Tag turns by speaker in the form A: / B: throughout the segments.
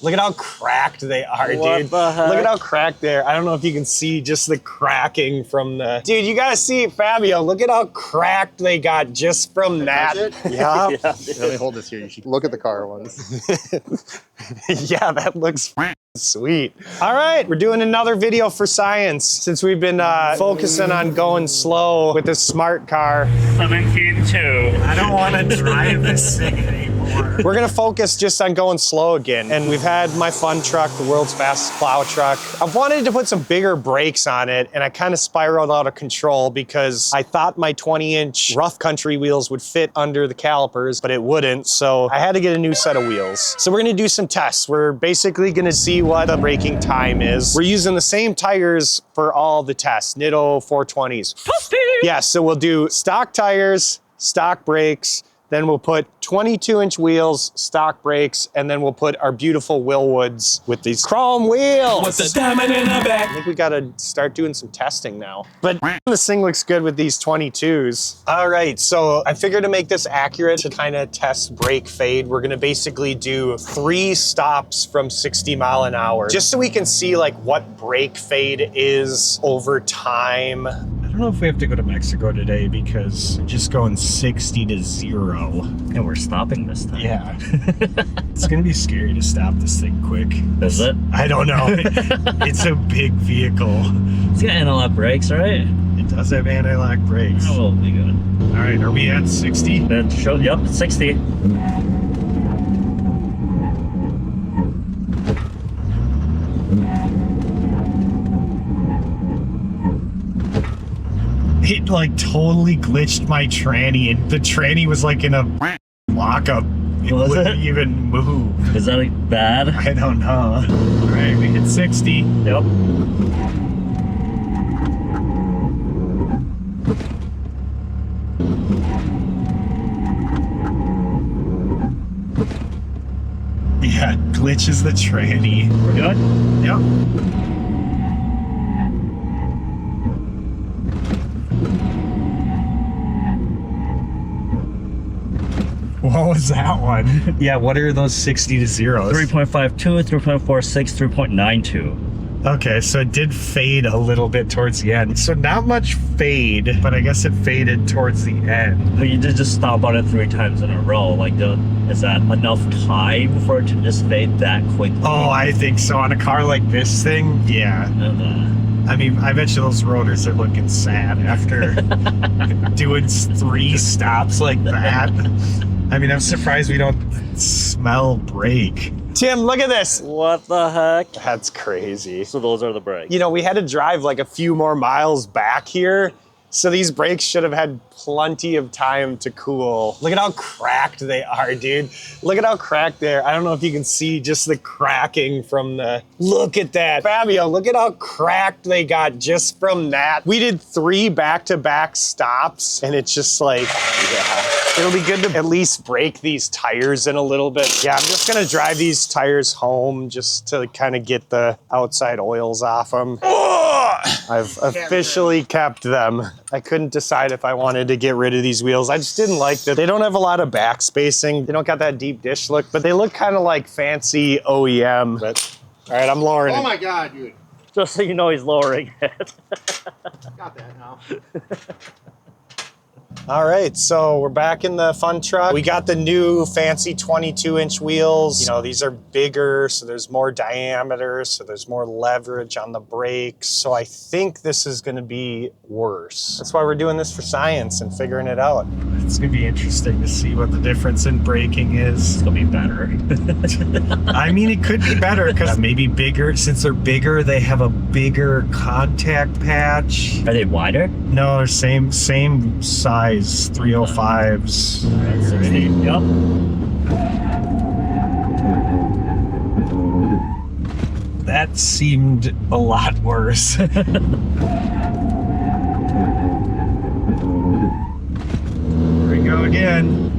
A: Look at how cracked they are,
B: What
A: dude.
B: the heck?
A: Look at how cracked they are. I don't know if you can see just the cracking from the... Dude, you gotta see it, Fabio. Look at how cracked they got just from that. Yeah.
B: Yeah.
C: Let me hold this here. You should look at the car ones.
A: Yeah, that looks sweet. All right, we're doing another video for science since we've been focusing on going slow with this smart car.
B: 17.2.
A: I don't want to drive this thing anymore. We're gonna focus just on going slow again. And we've had my fun truck, the world's fastest plow truck. I've wanted to put some bigger brakes on it, and I kind of spiraled out of control because I thought my 20-inch rough country wheels would fit under the calipers, but it wouldn't, so I had to get a new set of wheels. So we're gonna do some tests. We're basically gonna see what the braking time is. We're using the same tires for all the tests, Nitto 420s. Yeah, so we'll do stock tires, stock brakes, then we'll put 22-inch wheels, stock brakes, and then we'll put our beautiful Wilwoods with these chrome wheels.
D: With the diamond in the back.
A: I think we gotta start doing some testing now. But this thing looks good with these 22s. All right, so I figured to make this accurate to kind of test brake fade, we're gonna basically do 3 stops from 60 mile an hour, just so we can see like what brake fade is over time. I don't know if we have to go to Mexico today because we're just going 60 to 0.
B: And we're stopping this time.
A: Yeah. It's gonna be scary to stop this thing quick.
B: Is it?
A: I don't know. It's a big vehicle.
B: It's got anti-lock brakes, right?
A: It does have anti-lock brakes.
B: Oh, we'll be good.
A: All right, are we at 60?
B: That showed, yep, 60.
A: It like totally glitched my tranny, and the tranny was like in a lockup. It
B: Was
A: wouldn't
B: it?
A: even move.
B: Is that like bad?
A: I don't know. All right, we hit 60.
B: Yep.
A: Yeah, glitches the tranny.
B: We're good?
A: Yep. What was that one? Yeah, what are those 60 to 0s?
B: 3.52, 3.46, 3.92.
A: Okay, so it did fade a little bit towards the end. So not much fade, but I guess it faded towards the end.
B: But you did just stop on it 3 times in a row. Like, is that enough time for it to just fade that quickly?
A: Oh, I think so. On a car like this thing, yeah. I mean, I bet you those rotors are looking sad after doing 3 stops like that. I mean, I'm surprised we don't smell brake. Tim, look at this.
B: What the heck?
A: That's crazy.
B: So those are the brakes.
A: You know, we had to drive like a few more miles back here, so these brakes should have had plenty of time to cool. Look at how cracked they are, dude. Look at how cracked they are. I don't know if you can see just the cracking from the... Look at that. Fabio, look at how cracked they got just from that. We did 3 back-to-back stops, and it's just like, yeah. It'll be good to at least break these tires in a little bit. Yeah, I'm just gonna drive these tires home just to kind of get the outside oils off them. I've officially kept them. I couldn't decide if I wanted to get rid of these wheels. I just didn't like that. They don't have a lot of back spacing. They don't got that deep dish look, but they look kind of like fancy OEM. But all right, I'm lowering it.
C: Oh my God, dude.
B: Just so you know, he's lowering it.
C: Got that now.
A: All right, so we're back in the fun truck. We got the new fancy 22-inch wheels. You know, these are bigger, so there's more diameter, so there's more leverage on the brakes. So I think this is gonna be worse. That's why we're doing this for science and figuring it out. It's gonna be interesting to see what the difference in braking is.
B: It's gonna be better.
A: I mean, it could be better because maybe bigger. Since they're bigger, they have a bigger contact patch.
B: Are they wider?
A: No, they're same size, 305s.
B: That's 60. Yep.
A: That seemed a lot worse. Here we go again.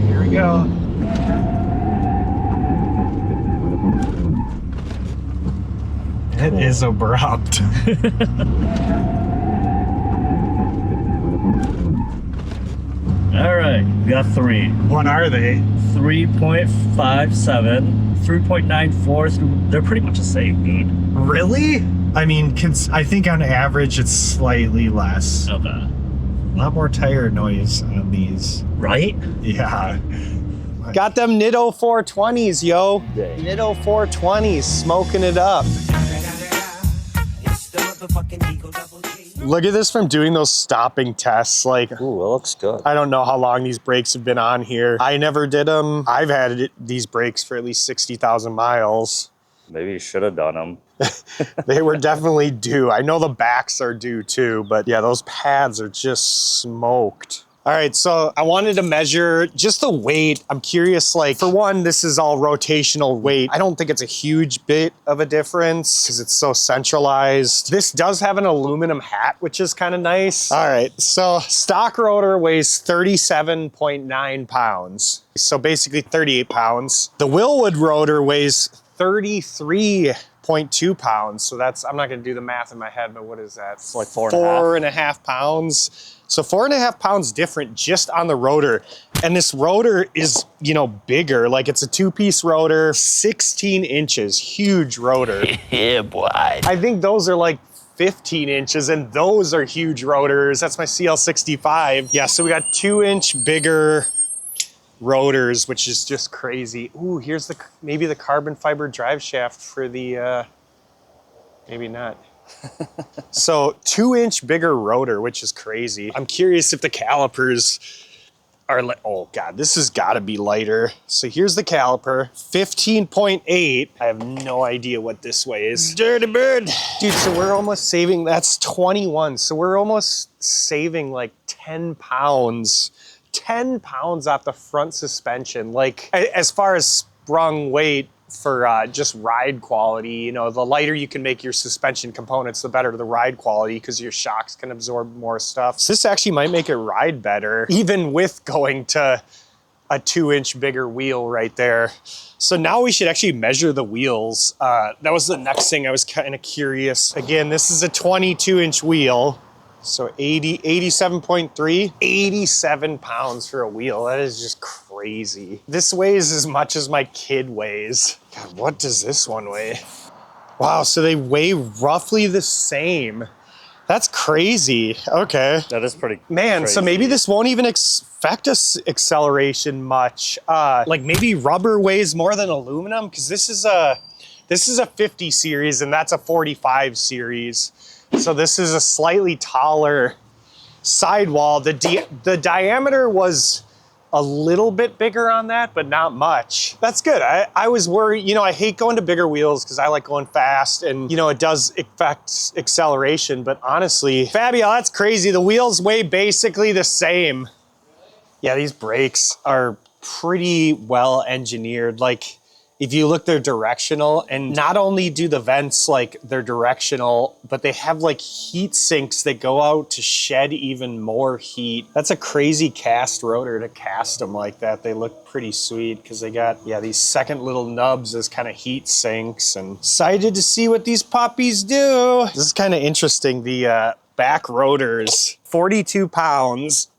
A: Here we go. It is abrupt.
B: All right, we got 3.
A: What are they?
B: 3.57, 3.94. They're pretty much the same, dude.
A: Really? I mean, I think on average it's slightly less.
B: Okay.
A: A lot more tire noise on these.
B: Right?
A: Yeah. Got them Nitto 420s, yo.
B: Dang.
A: Nitto 420s, smoking it up. Look at this from doing those stopping tests. Like,
B: Ooh, it looks good.
A: I don't know how long these brakes have been on here. I never did them. I've had these brakes for at least 60,000 miles.
B: Maybe you should have done them.
A: They were definitely due. I know the backs are due too, but yeah, those pads are just smoked. All right, so I wanted to measure just the weight. I'm curious, like, for one, this is all rotational weight. I don't think it's a huge bit of a difference because it's so centralized. This does have an aluminum hat, which is kind of nice. All right, so stock rotor weighs 37.9 pounds. So basically 38 pounds. The Wilwood rotor weighs 33.2 pounds. So that's, I'm not gonna do the math in my head, but what is that?
B: It's like 4.5
A: pounds. So 4.5 pounds different just on the rotor. And this rotor is, you know, bigger. Like it's a 2-piece rotor, 16 inches, huge rotor.
B: Yeah, boy.
A: I think those are like 15 inches and those are huge rotors. That's my CL65. Yeah, so we got 2-inch bigger rotors, which is just crazy. Ooh, here's maybe the carbon fiber drive shaft for the, maybe not. So 2-inch bigger rotor, which is crazy. I'm curious if the calipers are oh God, this has gotta be lighter. So here's the caliper, 15.8. I have no idea what this weighs. Dirty bird. Dude, so we're almost saving, that's 21. So we're almost saving like 10 pounds. 10 pounds off the front suspension. Like as far as sprung weight for just ride quality, you know, the lighter you can make your suspension components, the better the ride quality because your shocks can absorb more stuff. So this actually might make it ride better, even with going to a 2-inch bigger wheel right there. So now we should actually measure the wheels. That was the next thing I was kind of curious. Again, this is a 22-inch wheel. So 87.3, 87 pounds for a wheel. That is just crazy. This weighs as much as my kid weighs. God, what does this one weigh? Wow, so they weigh roughly the same. That's crazy. Okay.
B: That is pretty
A: Man,
B: crazy.
A: So maybe this won't even affect us acceleration much. Like maybe rubber weighs more than aluminum because this is a 50 series and that's a 45 series. So this is a slightly taller sidewall. The diameter was a little bit bigger on that, but not much. That's good. I was worried, you know, I hate going to bigger wheels because I like going fast and, you know, it does affect acceleration, but honestly, Fabio, that's crazy. The wheels weigh basically the same. Yeah, these brakes are pretty well engineered. Like, if you look, they're directional, and not only do the vents, like, they're directional, but they have like heat sinks that go out to shed even more heat. That's a crazy cast rotor to cast them like that. They look pretty sweet because they got, yeah, these second little nubs as kind of heat sinks, and excited to see what these puppies do. This is kind of interesting. The back rotors, 42 pounds,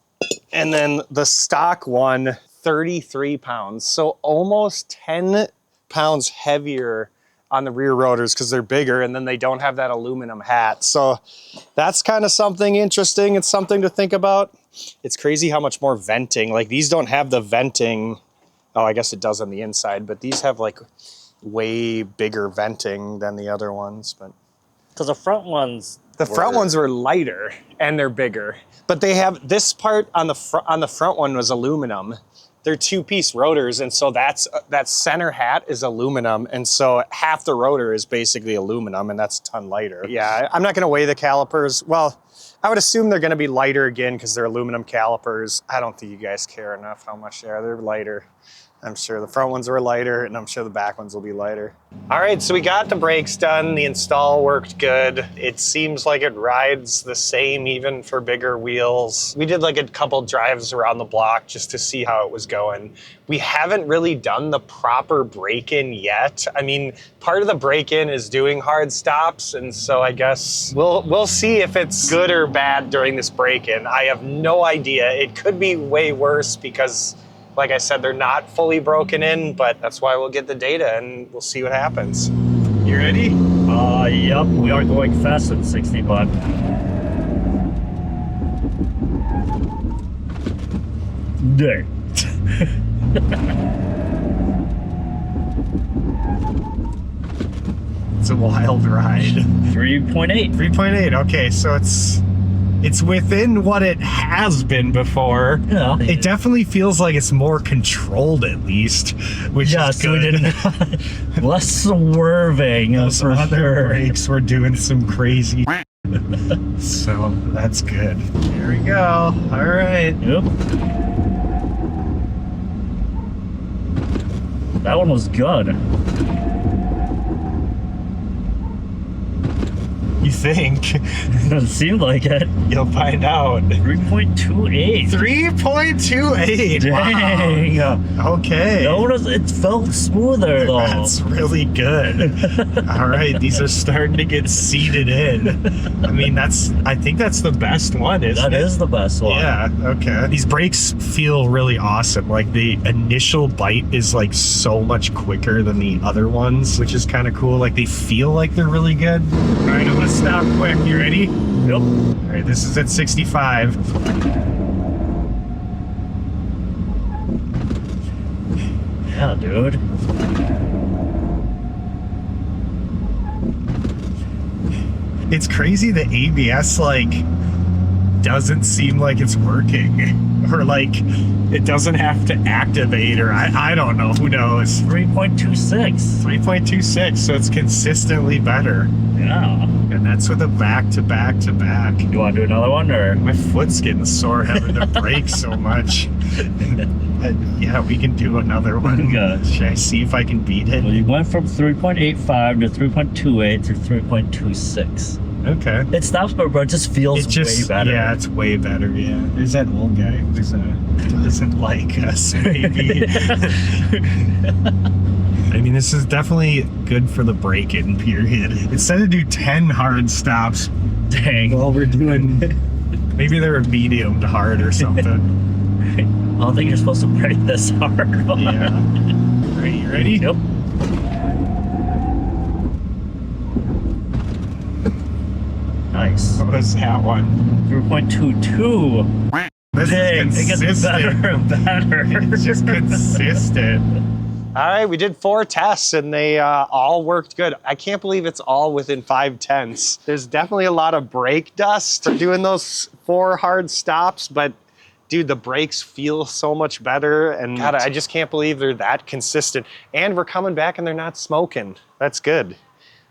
A: and then the stock one, 33 pounds. So almost 10 pounds heavier on the rear rotors because they're bigger and then they don't have that aluminum hat. So that's kind of something interesting. It's something to think about. It's crazy how much more venting, like these don't have the venting. Oh, I guess it does on the inside, but these have like way bigger venting than the other ones. But
B: because the front ones,
A: front ones were lighter and they're bigger, but they have this part on the front one was aluminum. They're 2-piece rotors, and so that center hat is aluminum, and so half the rotor is basically aluminum, and that's a ton lighter. Yeah, I'm not gonna weigh the calipers. Well, I would assume they're gonna be lighter again because they're aluminum calipers. I don't think you guys care enough how much they are. They're lighter. I'm sure the front ones were lighter, and I'm sure the back ones will be lighter. All right, so we got the brakes done. The install worked good. It seems like it rides the same even for bigger wheels. We did like a couple drives around the block just to see how it was going. We haven't really done the proper break-in yet. I mean, part of the break-in is doing hard stops, and so I guess we'll see if it's good or bad during this break-in. I have no idea. It could be way worse because, like I said, they're not fully broken in, but that's why we'll get the data and we'll see what happens. You ready?
B: Yep, we are going fast at 65. There.
A: It's a wild ride.
B: 3.8.
A: 3.8, okay, so it's within what it has been before.
B: Yeah.
A: It definitely feels like it's more controlled at least, which
B: Yeah,
A: is
B: so we
A: good.
B: didn't less swerving
A: Those
B: for
A: other
B: sure.
A: brakes were doing some crazy so that's good. Here we go. All right.
B: Yep. That one was good.
A: You think?
B: It seemed like it.
A: You'll find out.
B: 3.28.
A: 3.28.
B: Dang.
A: Wow. Okay.
B: Notice it felt smoother though.
A: That's really good. All right, these are starting to get seated in. I mean, I think that's the best one, isn't
B: That
A: it?
B: is the best one.
A: Yeah, okay. These brakes feel really awesome. Like the initial bite is like so much quicker than the other ones, which is kind of cool. Like they feel like they're really good. All right, I'm gonna stop quick. You ready?
B: Yep.
A: All right, this is at 65.
B: Yeah, dude.
A: It's crazy the ABS like doesn't seem like it's working, or like it doesn't have to activate, or I don't know, who knows.
B: 3.26.
A: 3.26, so it's consistently better.
B: Yeah.
A: And that's with a back to back to back.
B: You want to do another one or?
A: My foot's getting sore having to brake so much. Yeah, we can do another one.
B: Good.
A: Should I see if I can beat it?
B: Well, you went from 3.85 to 3.28 to 3.26.
A: Okay.
B: It stops, but it just feels way better.
A: Yeah, it's way better, yeah. There's that old guy who doesn't like us, maybe. I mean, this is definitely good for the break-in period. Instead of do 10 hard stops,
B: Dang.
A: well, we're doing, maybe they're medium to hard or something.
B: I don't think you're supposed to brake this hard.
A: Yeah. All right, you ready?
B: Yep. Nice.
A: What was that one?
B: 3.22.
A: This
B: Dang,
A: is
B: it gets
A: consistent.
B: better and better.
A: It's just consistent. All right, we did 4 tests and they all worked good. I can't believe it's all within 5/10. There's definitely a lot of brake dust for doing those 4 hard stops, but dude, the brakes feel so much better. And God, I just can't believe they're that consistent. And we're coming back and they're not smoking. That's good.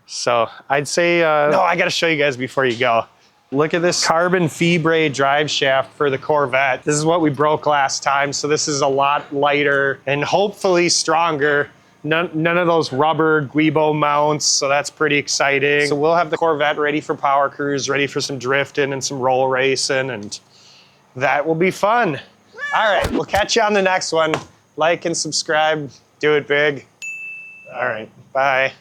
A: So I'd say, no, I gotta show you guys before you go. Look at this carbon fibre drive shaft for the Corvette. This is what we broke last time, so this is a lot lighter and hopefully stronger. None of those rubber Guibo mounts, so that's pretty exciting. So we'll have the Corvette ready for power cruise, ready for some drifting and some roll racing, and that will be fun. All right, we'll catch you on the next one. Like and subscribe, do it big. All right, bye.